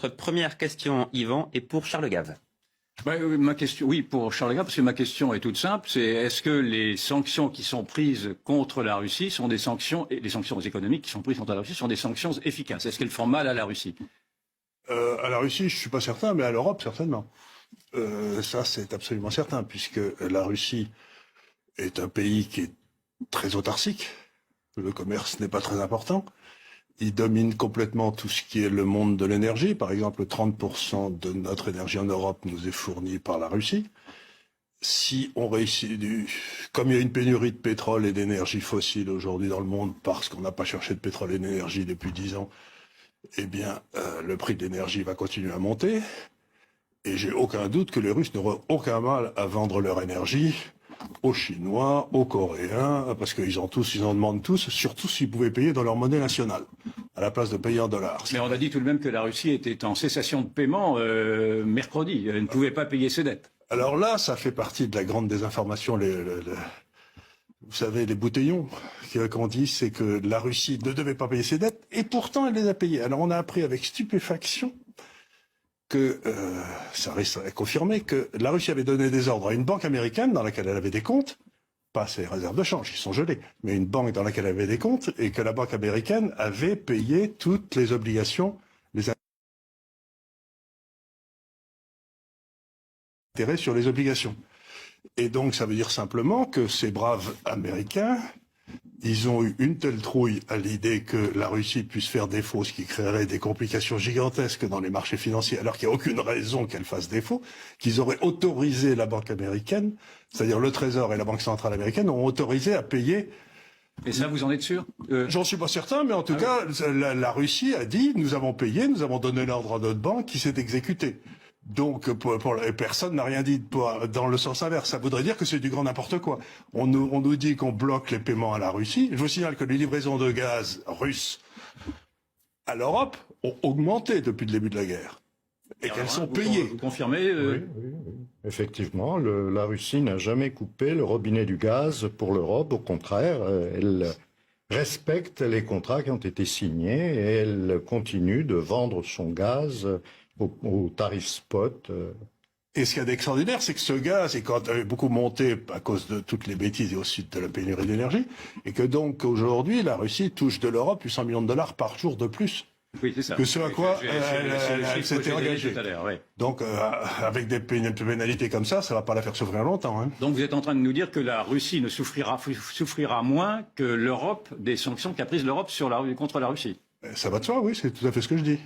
Notre première question, Yvan, est pour Charles Gave. Ma question, oui, pour Charles Gave, parce que ma question est toute simple, c'est est-ce que les sanctions qui sont prises contre la Russie sont des sanctions, et les sanctions économiques qui sont prises contre la Russie sont des sanctions efficaces? Est-ce qu'elles font mal à la Russie? À la Russie, je suis pas certain, mais à l'Europe, certainement. Ça, c'est absolument certain, puisque la Russie est un pays qui est très autarcique. Le commerce n'est pas très important. Il domine complètement tout ce qui est le monde de l'énergie. Par exemple, 30% de notre énergie en Europe nous est fournie par la Russie. Si on réussit, comme il y a une pénurie de pétrole et d'énergie fossile aujourd'hui dans le monde, parce qu'on n'a pas cherché de pétrole et d'énergie depuis 10 ans, eh bien, le prix de l'énergie va continuer à monter. Et j'ai aucun doute que les Russes n'auront aucun mal à vendre leur énergie aux Chinois, aux Coréens, parce qu'ils en demandent tous, surtout s'ils pouvaient payer dans leur monnaie nationale, à la place de payer en dollars. Mais on a dit tout de même que la Russie était en cessation de paiement mercredi. Elle ne pouvait pas payer ses dettes. Alors là, ça fait partie de la grande désinformation. Vous savez, les bouteillons qu'on dit, c'est que la Russie ne devait pas payer ses dettes, et pourtant elle les a payées. Alors on a appris avec stupéfaction que, ça reste confirmé, que la Russie avait donné des ordres à une banque américaine dans laquelle elle avait des comptes, pas ses réserves de change, qui sont gelées, mais une banque dans laquelle elle avait des comptes, et que la banque américaine avait payé toutes les obligations, les intérêts sur les obligations. Et donc ça veut dire simplement que ces braves Américains, ils ont eu une telle trouille à l'idée que la Russie puisse faire défaut, ce qui créerait des complications gigantesques dans les marchés financiers, alors qu'il n'y a aucune raison qu'elle fasse défaut, qu'ils auraient autorisé la banque américaine, c'est-à-dire le Trésor et la Banque centrale américaine, ont autorisé à payer. Et ça, vous en êtes sûr? J'en suis pas certain, mais en tout cas, la Russie a dit, nous avons payé, nous avons donné l'ordre à notre banque qui s'est exécutée. Donc, personne n'a rien dit dans le sens inverse. Ça voudrait dire que c'est du grand n'importe quoi. On nous dit qu'on bloque les paiements à la Russie. Je vous signale que les livraisons de gaz russes à l'Europe ont augmenté depuis le début de la guerre. Et qu'elles sont payées. Vous confirmez Oui. Effectivement, la Russie n'a jamais coupé le robinet du gaz pour l'Europe. Au contraire, elle respecte les contrats qui ont été signés et elle continue de vendre son gaz au tarif spot. Et ce qu'il y a d'extraordinaire, c'est que ce gaz est quand même beaucoup monté à cause de toutes les bêtises et aussi de la pénurie d'énergie, et que donc aujourd'hui, la Russie touche de l'Europe 800 millions de dollars par jour de plus. Oui, c'est ça. Que ce à quoi elle s'était engagée. Oui. Donc, avec des pénalités comme ça va pas la faire souffrir longtemps. Hein. Donc vous êtes en train de nous dire que la Russie ne souffrira moins que l'Europe des sanctions qu'a prises l'Europe contre la Russie. Ça va de soi, oui, c'est tout à fait ce que je dis.